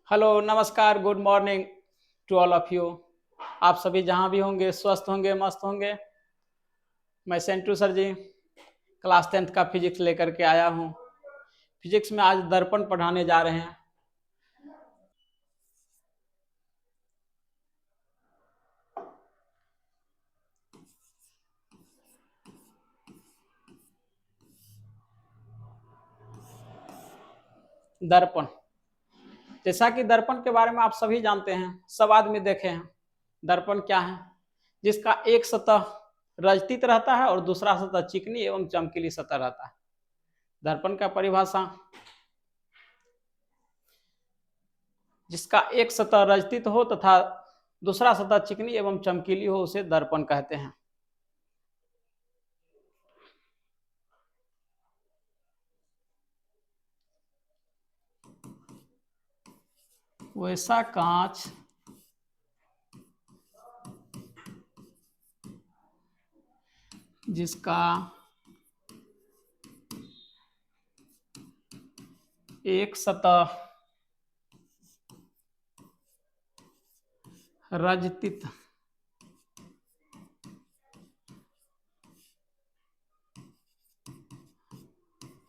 Hello, नमस्कार, good morning to all of you. आप सभी जहाँ भी होंगे स्वस्थ होंगे, मस्त होंगे। मैं सेंटू सर जी क्लास 10th का फिजिक्स लेकर के आया हूँ। फिजिक्स में आज दर्पण पढ़ाने जा रहे हैं। दर्पण, जैसा कि दर्पण के बारे में आप सभी जानते हैं, सब आदमी देखे हैं। दर्पण क्या है? जिसका एक सतह रजतीत रहता है और दूसरा सतह चिकनी एवं चमकीली सतह रहता है। दर्पण का परिभाषा: जिसका एक सतह रजतीत हो तथा दूसरा सतह चिकनी एवं चमकीली हो, उसे दर्पण कहते हैं। वैसा कांच जिसका एक सतह रजतित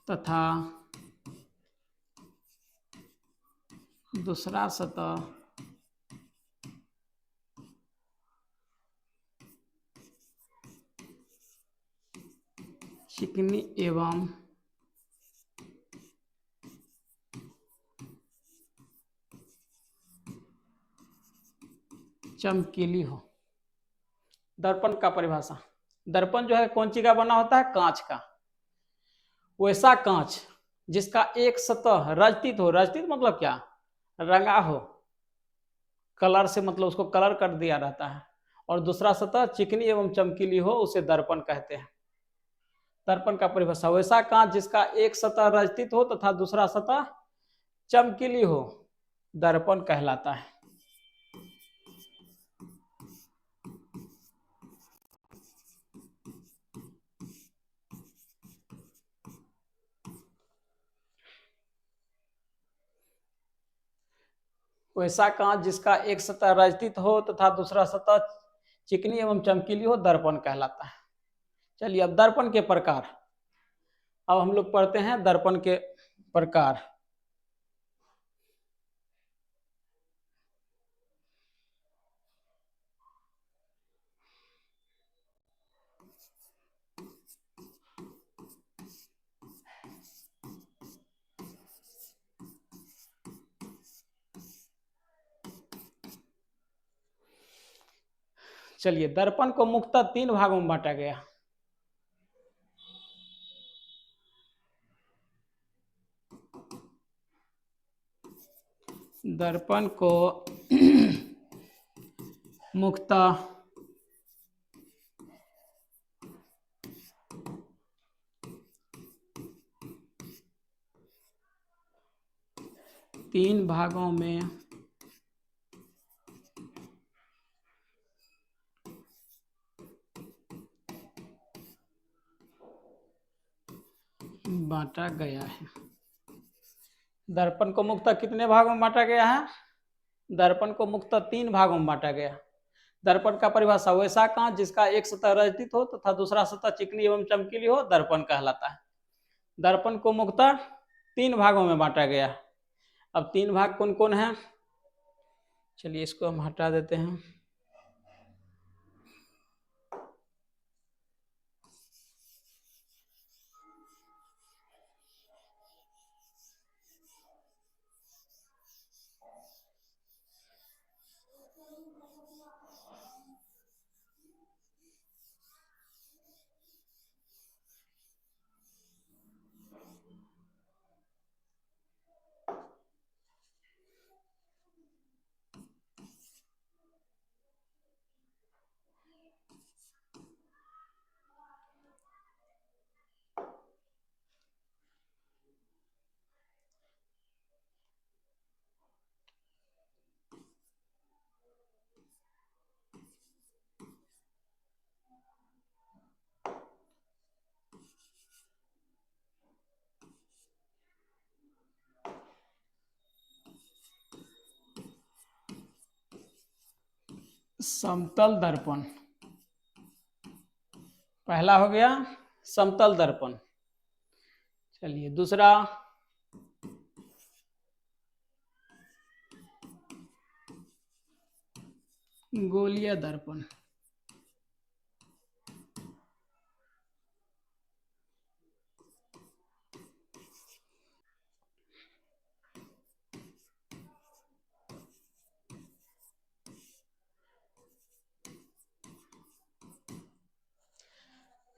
तथा दूसरा सतह चिकनी एवं चमकीली हो। दर्पण का परिभाषा: दर्पण जो है कौन चीज का बना होता है? कांच का। वैसा कांच जिसका एक सतह रजतित हो। रजतित मतलब क्या? रंगा हो, कलर से, मतलब उसको कलर कर दिया रहता है, और दूसरा सतह चिकनी एवं चमकीली हो, उसे दर्पण कहते हैं। दर्पण का परिभाषा: वैसा कांच जिसका एक सतह रजतित हो तथा दूसरा सतह चमकीली हो, दर्पण कहलाता है। वैसा कांच जिसका एक सतह रजतित हो तथा दूसरा सतह चिकनी एवं चमकीली हो, दर्पण कहलाता है। चलिए, अब दर्पण के प्रकार। अब हम लोग पढ़ते हैं दर्पण के प्रकार। चलिए, दर्पण को मुख्यतः तीन भागों में बांटा गया। दर्पण को मुख्यतः तीन भागों में बांटा गया है। दर्पण को मुख्यतः कितने भागों में बांटा गया है? दर्पण को मुख्यतः तीन भागों में बांटा गया। दर्पण का परिभाषा: वैसा कांच जिसका एक सतह रजतित हो तथा दूसरा सतह चिकनी एवं चमकीली हो, दर्पण कहलाता है। दर्पण को मुख्यतः तीन भागों में बांटा गया। अब तीन भाग कौन कौन है? चलिए, इसको हम हटा देते हैं। समतल दर्पण, पहला हो गया समतल दर्पण। चलिए दूसरा गोलीय दर्पण।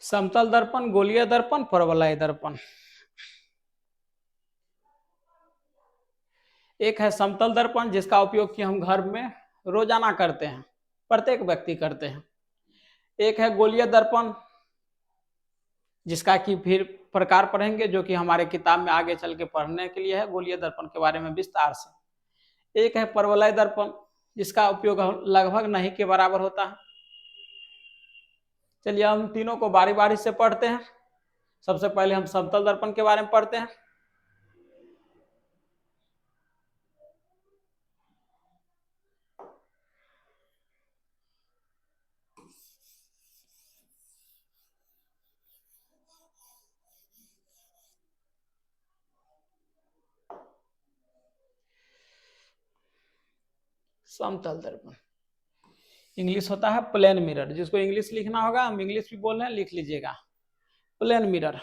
समतल दर्पण, गोलीय दर्पण, परवलय दर्पण। एक है समतल दर्पण जिसका उपयोग कि हम घर में रोजाना करते हैं, प्रत्येक व्यक्ति करते हैं। एक है गोलीय दर्पण जिसका कि फिर प्रकार पढ़ेंगे, जो कि हमारे किताब में आगे चल के पढ़ने के लिए है गोलीय दर्पण के बारे में विस्तार से। एक है परवलय दर्पण जिसका उपयोग लगभग नहीं के बराबर होता है। चलिए हम तीनों को बारी बारी से पढ़ते हैं। सबसे पहले हम समतल दर्पण के बारे में पढ़ते हैं। समतल दर्पण इंग्लिश होता है प्लेन मिरर। जिसको इंग्लिश लिखना होगा, हम इंग्लिश भी बोल रहे हैं, लिख लीजिएगा प्लेन मिरर।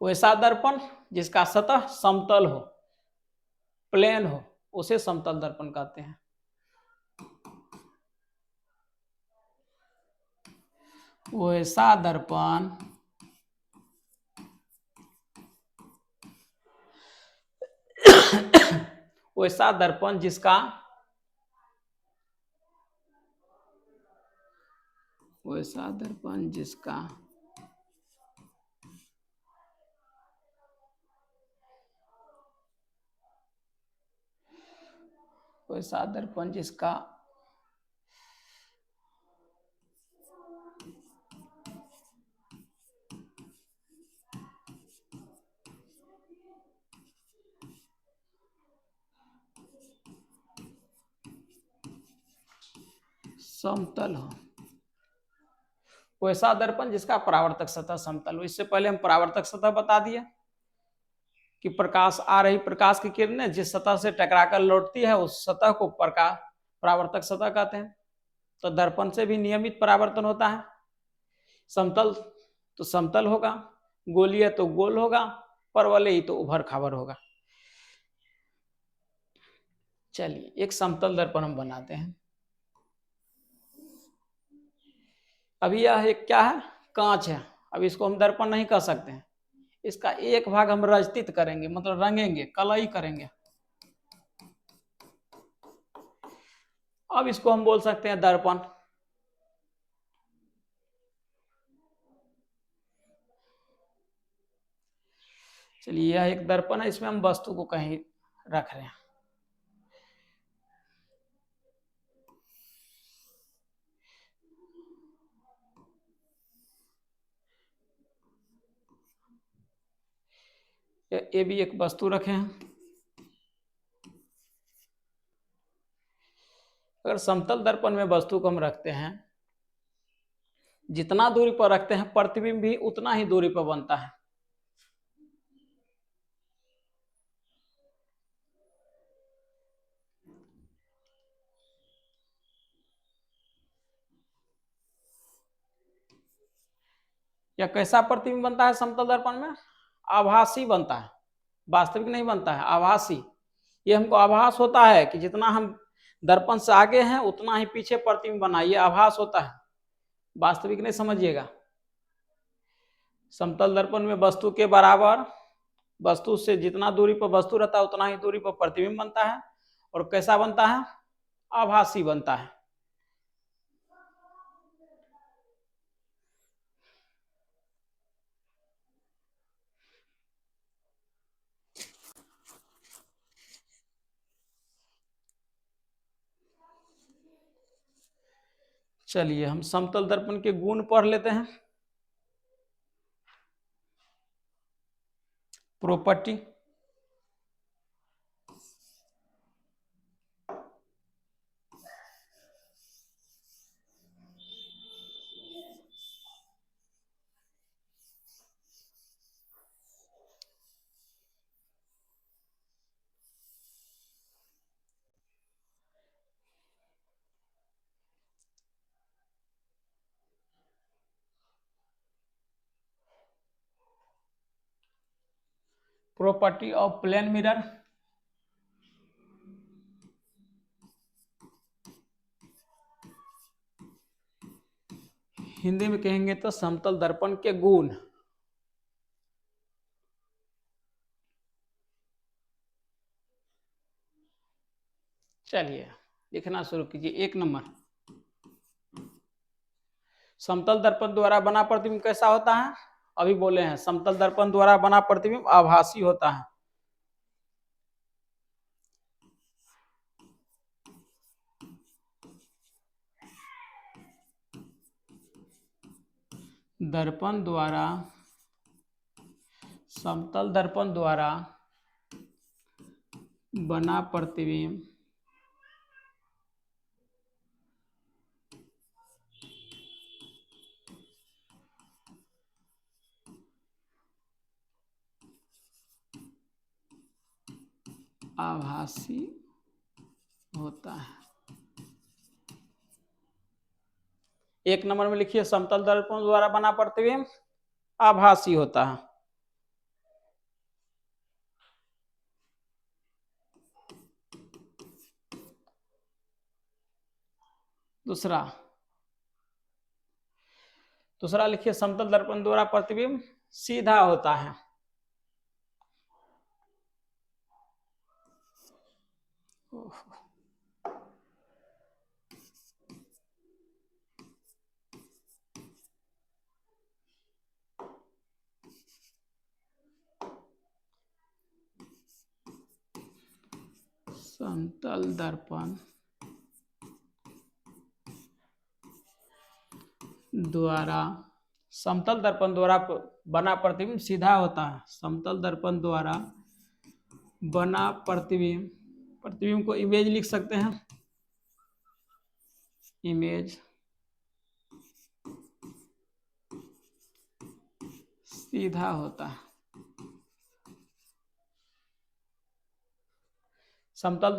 वैसा दर्पण जिसका सतह समतल हो, प्लेन हो, उसे समतल दर्पण कहते हैं। वैसा दर्पण वैसा दर्पण जिसका वैसा दर्पण जिसका वैसा दर्पण जिसका समतल हो, वैसा दर्पण जिसका परावर्तक सतह समतल हो। इससे पहले हम परावर्तक सतह बता दिए कि प्रकाश आ रही प्रकाश की किरणें जिस सतह से टकराकर लौटती है उस सतह को परावर्तक सतह कहते हैं। तो दर्पण से भी नियमित परावर्तन होता है। समतल तो समतल होगा, गोलीय तो गोल होगा, परवलयी तो उभर खाबर होगा। चलिए एक समतल दर्पण हम बनाते हैं। अभी यह एक क्या है, कांच है। अब इसको हम दर्पण नहीं कह सकते हैं। इसका एक भाग हम रजतित करेंगे, मतलब रंगेंगे, कलई करेंगे। अब इसको हम बोल सकते हैं दर्पण। चलिए यह एक दर्पण है, इसमें हम वस्तु को कहीं रख रहे हैं। ये भी एक वस्तु रखे हैं। अगर समतल दर्पण में वस्तु को हम रखते हैं, जितना दूरी पर रखते हैं प्रतिबिंब भी उतना ही दूरी पर बनता है। या कैसा प्रतिबिंब बनता है समतल दर्पण में? आभासी बनता है, वास्तविक नहीं बनता है, आभासी। ये हमको आभास होता है कि जितना हम दर्पण से आगे हैं उतना ही पीछे प्रतिबिंब बना, ये आभास होता है, वास्तविक नहीं समझिएगा। समतल दर्पण में वस्तु के बराबर, वस्तु से जितना दूरी पर वस्तु रहता है उतना ही दूरी पर प्रतिबिंब बनता है। और कैसा बनता है? आभासी बनता है। चलिए हम समतल दर्पण के गुण पढ़ लेते हैं। Property, property of plane mirror, Hindi में कहेंगे तो समतल दर्पण के गुण। चलिए लिखना शुरू कीजिए। 1 नंबर, समतल दर्पण द्वारा बना प्रतिबिंब कैसा होता है? अभी बोले हैं समतल दर्पण द्वारा बना प्रतिबिंब आभासी होता है। दर्पण द्वारा, समतल दर्पण द्वारा बना प्रतिबिंब आभासी होता है। 1 नंबर में लिखिए समतल दर्पण द्वारा बना प्रतिबिंब आभासी होता है। दूसरा लिखिए समतल दर्पण द्वारा प्रतिबिंब सीधा होता है। समतल दर्पण द्वारा, समतल दर्पण द्वारा बना प्रतिबिंब सीधा होता है। समतल दर्पण द्वारा बना प्रतिबिंब, प्रतिबिंब को इमेज लिख सकते हैं, इमेज सीधा होता है। समतल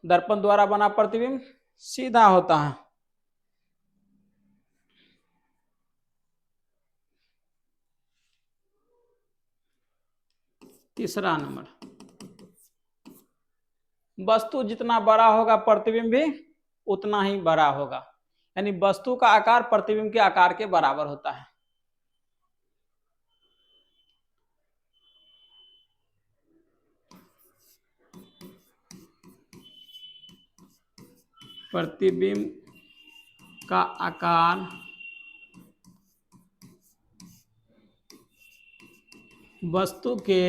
दर्पण द्वारा बना प्रतिबिंब सीधा होता है। तीसरा नंबर, वस्तु जितना बड़ा होगा प्रतिबिंब भी उतना ही बड़ा होगा, यानी वस्तु का आकार प्रतिबिंब के आकार के बराबर होता है। प्रतिबिंब का आकार वस्तु के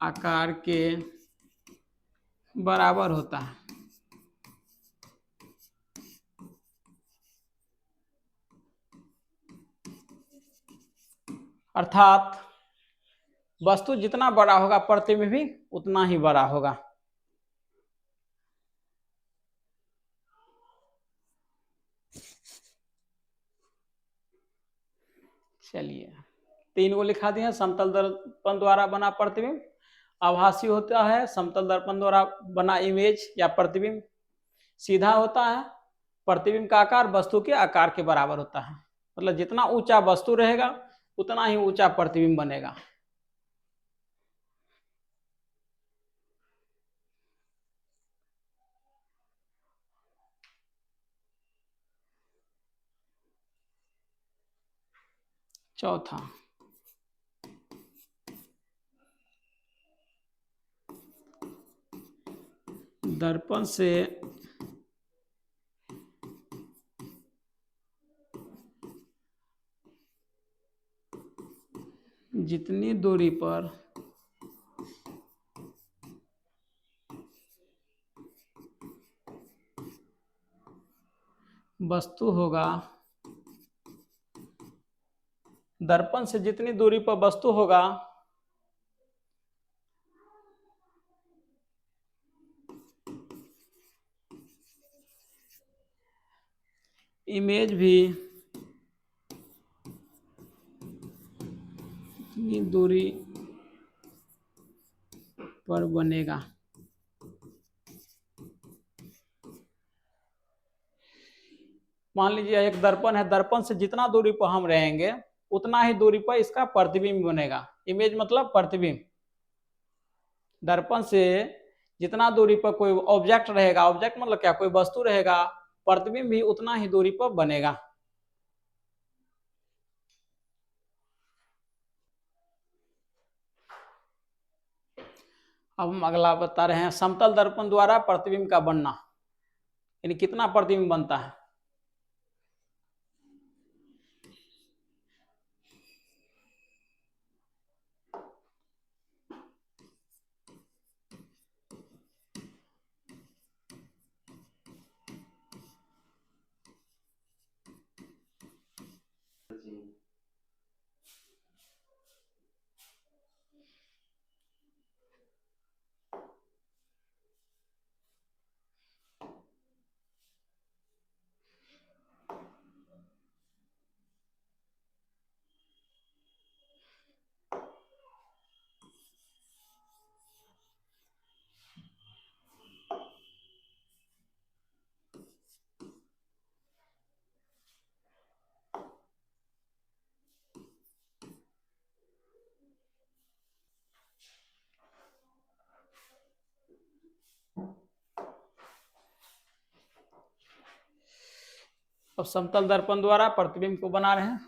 आकार के बराबर होता है। अर्थात वस्तु जितना बड़ा होगा प्रतिबिंब भी उतना ही बड़ा होगा। चलिए 3 को लिखा दिया। समतल दर्पण द्वारा बना प्रतिबिंब आभासी होता है। समतल दर्पण द्वारा बना इमेज या प्रतिबिंब सीधा होता है। प्रतिबिंब का आकार वस्तु के आकार के बराबर होता है, मतलब जितना ऊंचा वस्तु रहेगा उतना ही ऊंचा प्रतिबिंब बनेगा। चौथा, दर्पण से जितनी दूरी पर वस्तु होगा, दर्पण से जितनी दूरी पर वस्तु होगा इमेज भी इतनी दूरी पर बनेगा। मान लीजिए एक दर्पण है, दर्पण से जितना दूरी पर हम रहेंगे उतना ही दूरी पर इसका प्रतिबिंब बनेगा। इमेज मतलब प्रतिबिंब। दर्पण से जितना दूरी पर कोई ऑब्जेक्ट रहेगा, ऑब्जेक्ट मतलब क्या, कोई वस्तु रहेगा, प्रतिबिंब भी उतना ही दूरी पर बनेगा। अब हम अगला बता रहे हैं, समतल दर्पण द्वारा प्रतिबिंब का बनना, यानी कितना प्रतिबिंब बनता है। अब समतल दर्पण द्वारा प्रतिबिंब को बना रहे हैं।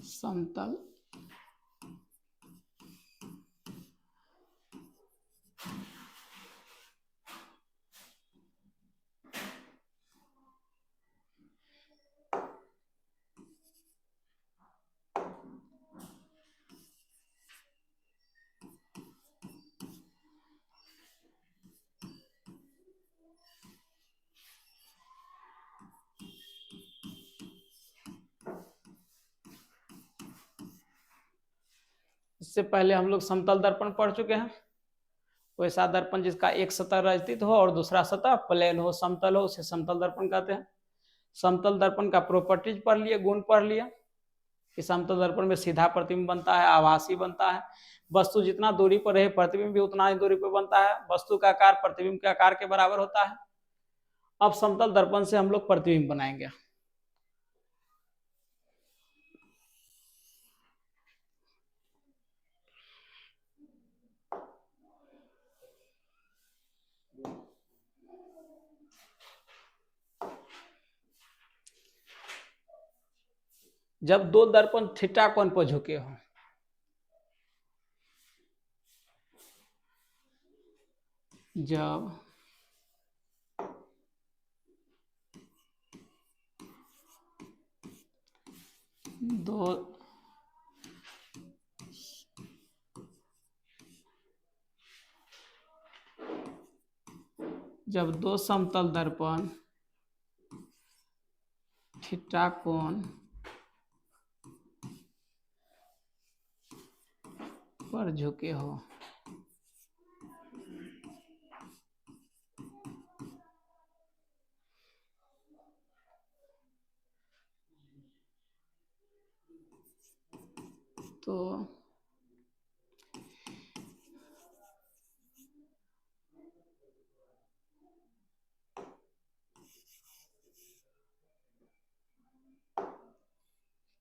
समतल इससे पहले हम लोग समतल दर्पण पढ़ चुके हैं। वैसा दर्पण जिसका एक सतह रचित हो और दूसरा सतह प्लेन हो, समतल हो, उसे समतल दर्पण कहते हैं। समतल दर्पण का प्रॉपर्टीज पढ़ लिए, गुण पढ़ लिया कि समतल दर्पण में सीधा प्रतिबिंब बनता है, आभासी बनता है, वस्तु जितना दूरी पर रहे प्रतिबिंब भी उतना ही दूरी पर बनता है, वस्तु का आकार प्रतिबिंब के आकार के बराबर होता है। अब समतल दर्पण से हम लोग प्रतिबिंब बनाएंगे। जब दो दर्पण थीटा कोण पर झुके हो, जब दो जब दो समतल दर्पण थीटा कोण पर झुके हो,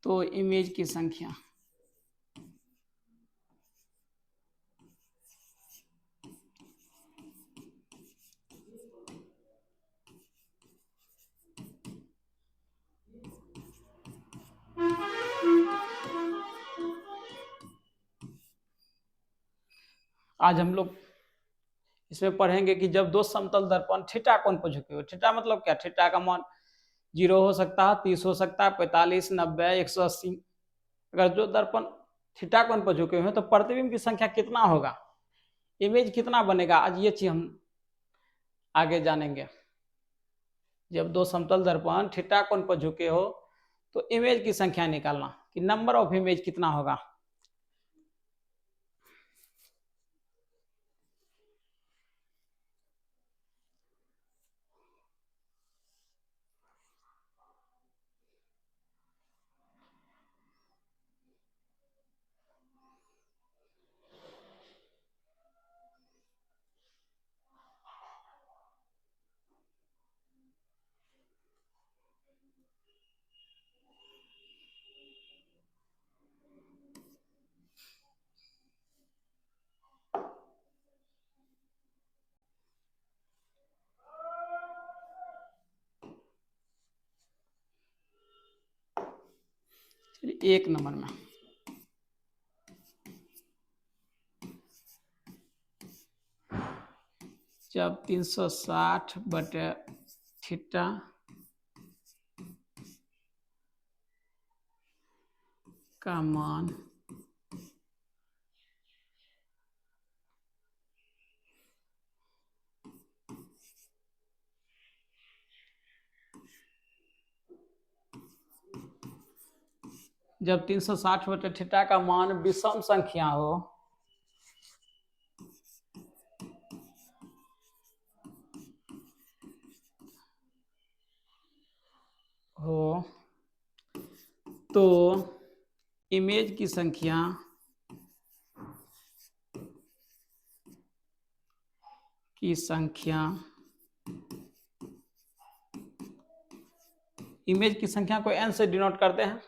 तो इमेज की संख्या आज हम लोग इसमें पढ़ेंगे कि जब दो समतल दर्पण थीटा कोण पर झुके हो, थीटा मतलब क्या, थीटा का मान 0 हो सकता है, 30 हो सकता है, 45, 90, 180। अगर जो दर्पण थीटा कोण पर झुके हुए हैं तो प्रतिबिंब की संख्या कितना होगा, इमेज कितना बनेगा, आज ये चीज हम आगे जानेंगे। जब दो समतल दर्पण थीटा कोण पर झुके हो तो इमेज की संख्या निकालना कि नंबर ऑफ इमेज कितना होगा। चलिए 1 नंबर में जब 360/थीटा का मान जब 360/थीटा का मान विषम संख्या हो तो इमेज की संख्या इमेज की संख्या को n से डिनोट करते हैं।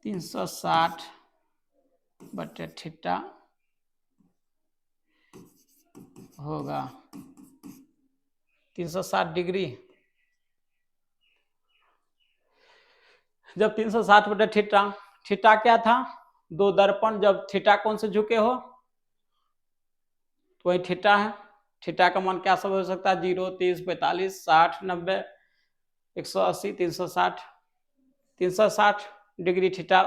तीन सौ 360/थीटा होगा 360 डिग्री। जब 360/थीटा, थीटा क्या था? दो दर्पण जब थीटा कोण से झुके हो तो वही थीटा है। थीटा का मान क्या सब हो सकता है? 0, 30, 45, 60, 90, 180, 360। 360 डिग्री थीटा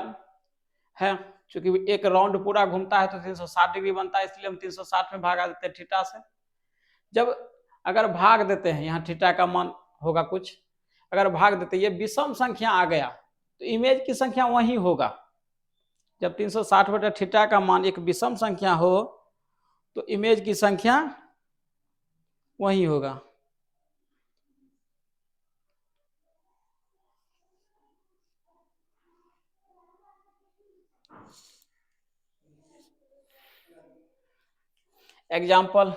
है। चूंकि एक राउंड पूरा घूमता है तो 360 डिग्री बनता है, इसलिए हम 360 में भागा देते हैं थीटा से। जब अगर भाग देते हैं, यहाँ थीटा का मान होगा कुछ, अगर भाग देते ये विषम संख्या आ गया तो इमेज की संख्या वही होगा। जब 360/थीटा का मान एक विषम संख्या हो तो इमेज की संख्या वही होगा। एग्जाम्पल,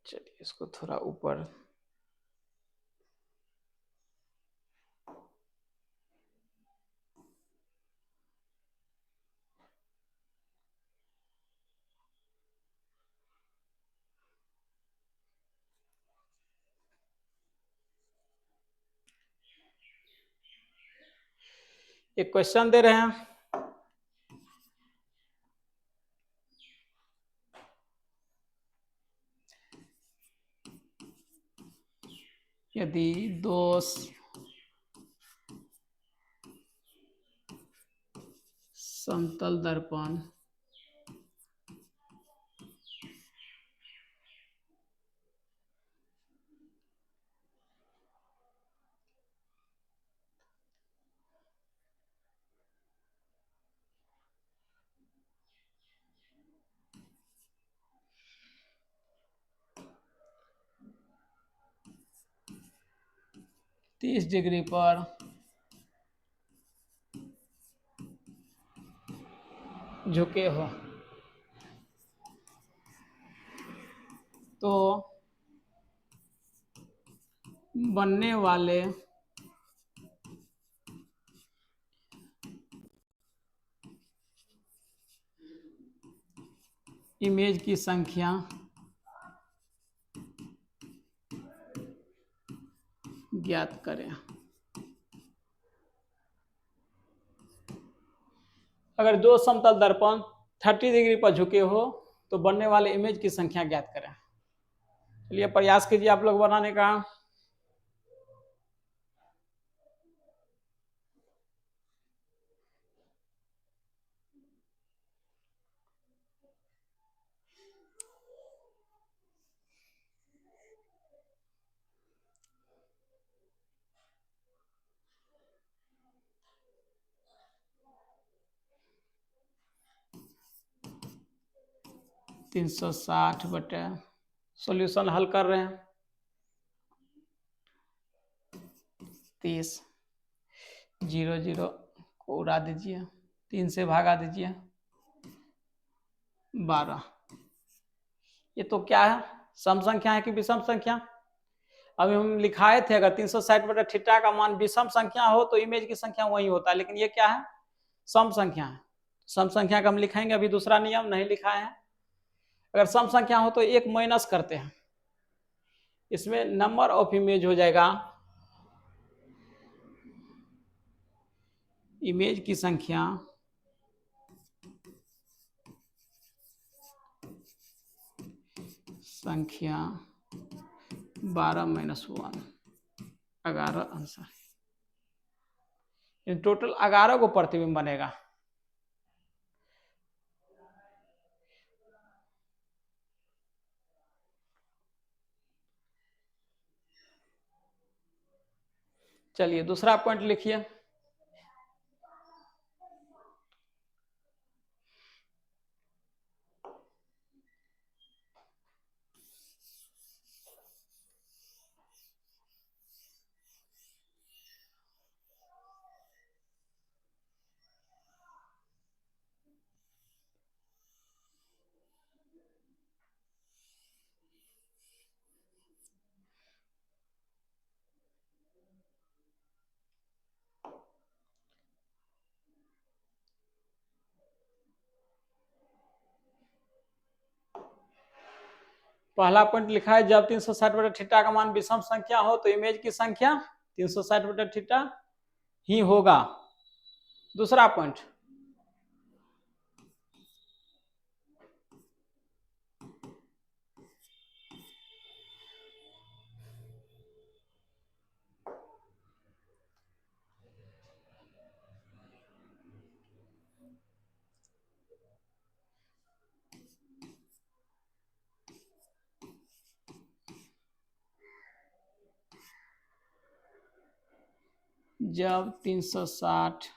चलिए इसको थोड़ा ऊपर, एक क्वेश्चन दे रहे हैं, यदि दो समतल दर्पण तीस डिग्री पर झुके हो तो बनने वाले इमेज की संख्या ज्ञात करें। अगर दो समतल दर्पण 30 डिग्री पर झुके हो तो बनने वाले इमेज की संख्या ज्ञात करें। चलिए प्रयास कीजिए आप लोग बनाने का। तीन सौ 360 सॉल्यूशन हल कर रहे हैं। 30, 0 0 को उड़ा दीजिए, 3 से भागा दीजिए, 12। ये तो क्या है? सम संख्या है कि विषम संख्या? अभी हम लिखाए थे अगर 360/थीटा का मान विषम संख्या हो तो इमेज की संख्या वही होता है, लेकिन ये क्या है? सम संख्या है। सम संख्या का हम लिखाएंगे, अभी दूसरा नियम नहीं लिखा है। अगर सम संख्या हो तो एक माइनस करते हैं, इसमें नंबर ऑफ इमेज हो जाएगा, इमेज की संख्या संख्या 12 माइनस 1, 11 आंसर। टोटल 11 को प्रतिबिंब बनेगा। चलिए दूसरा पॉइंट लिखिए। पहला पॉइंट लिखा है, जब 360 बटा थीटा का मान विषम संख्या हो तो इमेज की संख्या 360 बटा थीटा ही होगा। दूसरा पॉइंट, जब 360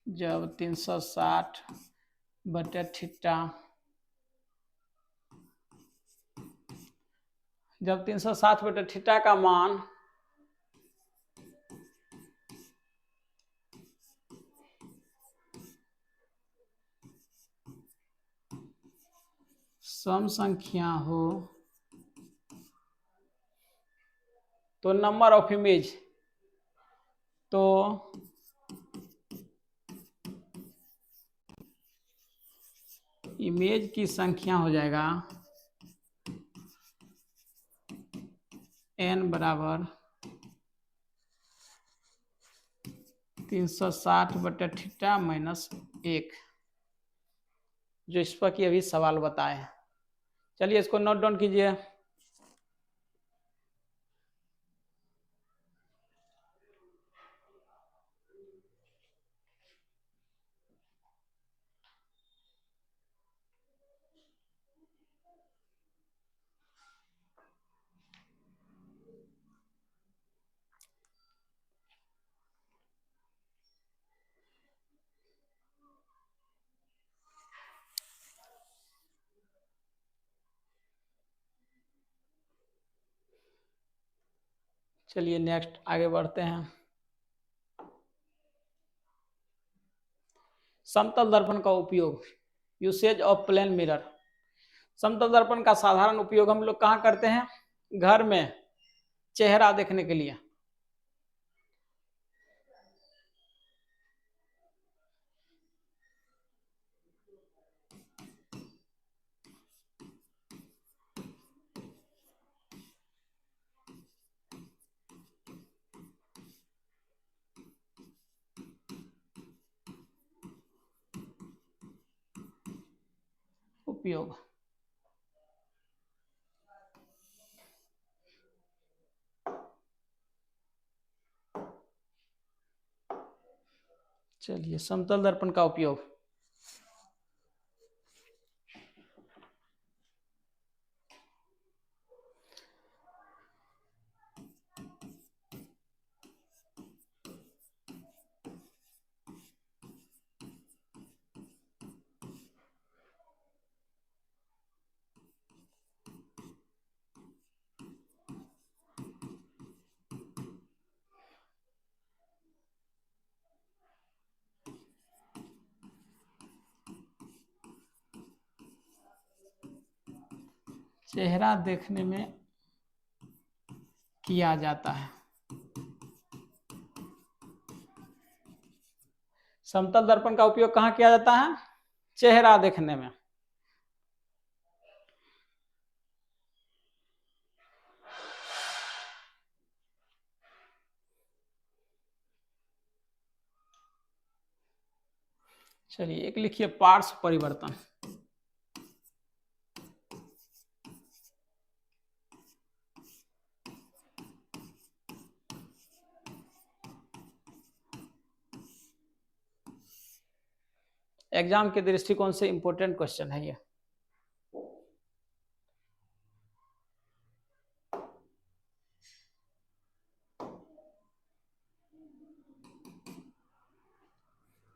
जब 360 बटे थीटा, जब 360 बटे थीटा का मान सम संख्या हो तो नंबर ऑफ इमेज, तो इमेज की संख्या हो जाएगा n बराबर 360 बटे थीटा माइनस 1, जो इस पर कि अभी सवाल बताए हैं। चलिए इसको नोट डाउन कीजिए। चलिए नेक्स्ट आगे बढ़ते हैं। समतल दर्पण का उपयोग, यूसेज ऑफ प्लेन मिरर। समतल दर्पण का साधारण उपयोग हम लोग कहाँ करते हैं? घर में चेहरा देखने के लिए। उपयोग, चलिए समतल दर्पण का उपयोग। चेहरा देखने में किया जाता है। समतल दर्पण का उपयोग कहाँ किया जाता है? चेहरा देखने में। चलिए एक लिखिए पार्श्व परिवर्तन। एग्जाम के दृष्टिकोण से इंपॉर्टेंट क्वेश्चन है ये।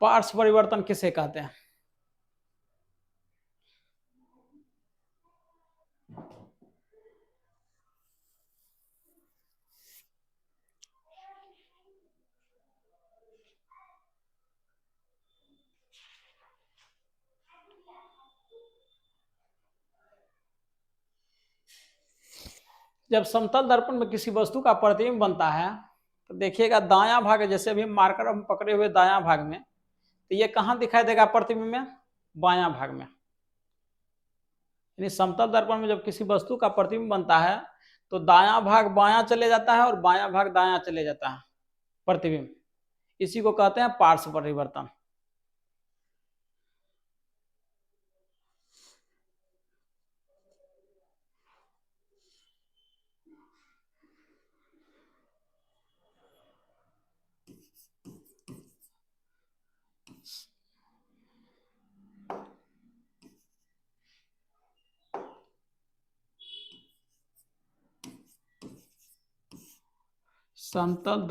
पार्श्व परिवर्तन किसे कहते हैं? जब समतल दर्पण में किसी वस्तु का प्रतिबिंब बनता है तो देखिएगा दायां भाग, जैसे अभी मार्कर हम पकड़े हुए दायां भाग में, तो ये कहां दिखाई देगा प्रतिबिंब में? बायां भाग में। यानी समतल दर्पण में जब किसी वस्तु का प्रतिबिंब बनता है तो दायां भाग बायां चले जाता है और बायां भाग दायां चले जाता है प्रतिबिंब। इसी को कहते हैं पार्श्व परिवर्तन। समतल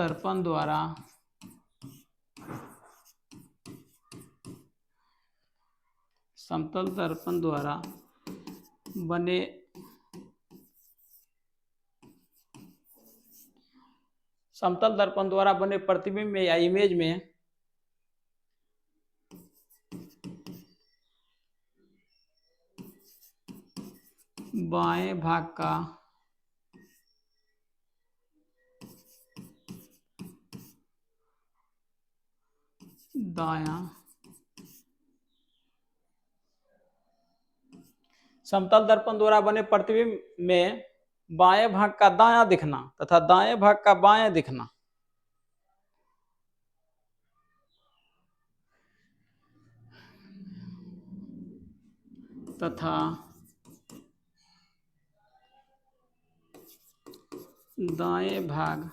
दर्पण द्वारा बने प्रतिबिंब में या इमेज में बाएं भाग का दायां, समतल दर्पण द्वारा बने प्रतिबिंब में बाएं भाग का दायां दिखना तथा दाएं भाग का बाएं दिखना तथा दाएं भाग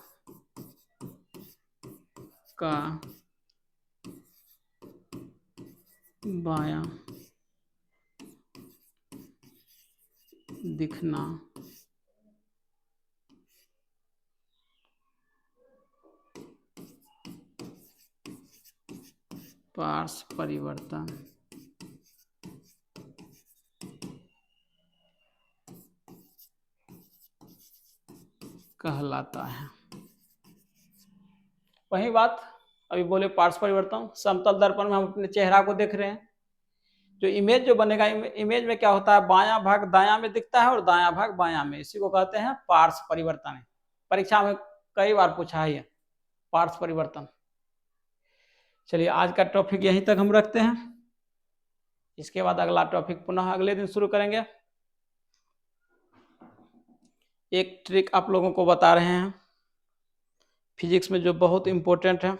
का बायां दिखना पार्श्व परिवर्तन कहलाता है। वही बात अभी बोले, पार्श्व परिवर्तन। समतल दर्पण में हम अपने चेहरा को देख रहे हैं, जो इमेज जो बनेगा, इमेज में क्या होता है? बायां भाग दायां में दिखता है और दायां भाग बायां में। इसी को कहते हैं पार्श्व परिवर्तन। परीक्षा में कई बार पूछा है ये पार्श्व परिवर्तन। चलिए आज का टॉपिक यहीं तक हम रखते हैं। इसके बाद अगला टॉपिक पुनः अगले दिन शुरू करेंगे। एक ट्रिक आप लोगों को बता रहे हैं फिजिक्स में जो बहुत इंपॉर्टेंट है।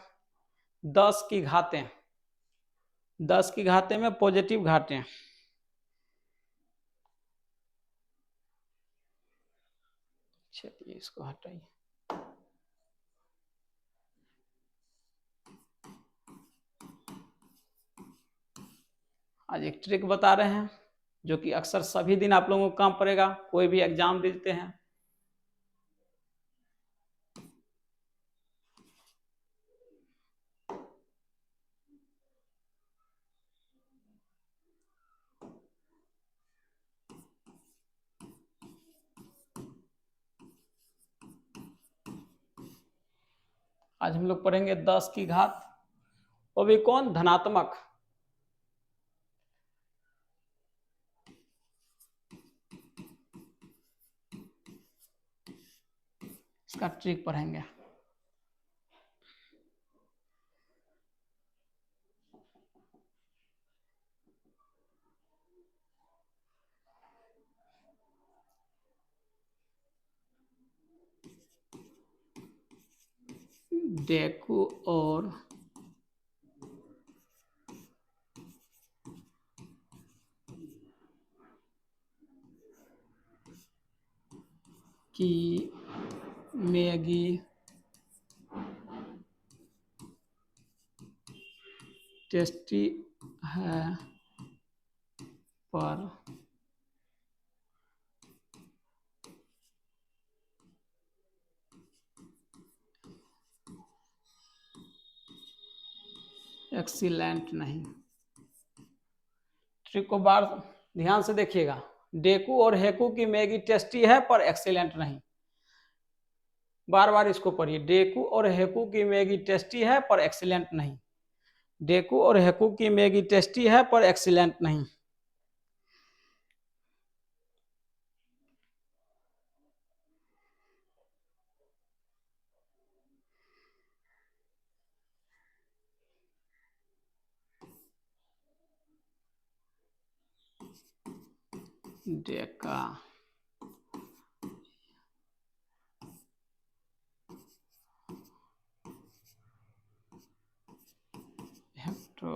10 की घातें, 10 की घातें में पॉजिटिव घातें। चलिए इसको हटाइए। आज एक ट्रिक बता रहे हैं जो कि अक्सर सभी दिन आप लोगों को काम पड़ेगा, कोई भी एग्जाम देते हैं। आज हम लोग पढ़ेंगे 10 की घात, वो भी कौन? धनात्मक। इसका ट्रिक पढ़ेंगे। डेकू और की मैगी टेस्टी है पर एक्सीलेंट नहीं। ट्रिक को बार ध्यान से देखिएगा। डेकू और हेकू की मैगी टेस्टी है पर एक्सीलेंट नहीं। बार बार इसको पढ़िए। डेकू और हेकू की मैगी टेस्टी है पर एक्सीलेंट नहीं। डेकू और हेकू की मैगी टेस्टी है पर एक्सीलेंट नहीं। Deca hecto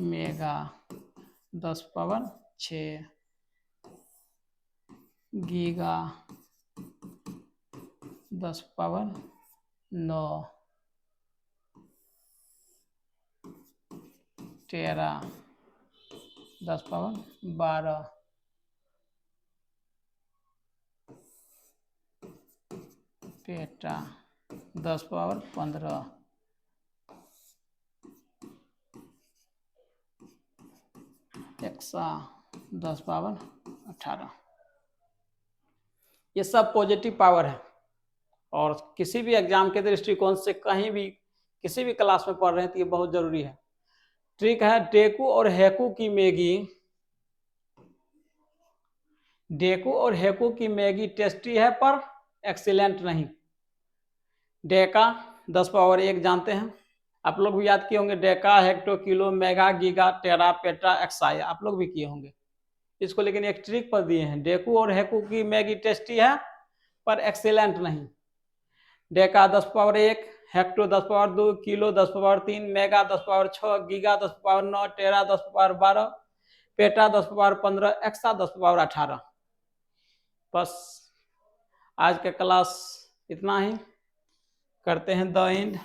mega 10 power 6 giga 10 power 9 tera 10 power 12 peta 10 power 15 exa 10 power 18। ये सब पॉजिटिव पावर है और किसी भी एग्जाम के दृष्टिकोण से कहीं भी किसी भी क्लास में पढ़ रहे हैं तो ये बहुत जरूरी है। ट्रिक है डेकू और हेकू की मैगी। डेकू और हेकू की मैगी टेस्टी है पर एक्सीलेंट नहीं। डेका 10 पावर 1 जानते हैं, आप लोग भी याद किए होंगे। Deca, hecto, kilo, mega, giga, tera, peta, exa आप लोग भी किए होंगे इसको। लेकिन एक ट्रिक पर दिए हैं, डेकू और हेकू की मैगी टेस्टी है पर एक्सीलेंट नहीं। Deca 10 power 1, hecto 10 power 2, kilo 10 power 3, mega 10 power 6, giga 10 power 9, tera 10 power 12, peta 10 power 15, exa 10 power 18। बस आज का क्लास इतना ही, करते हैं द एंड।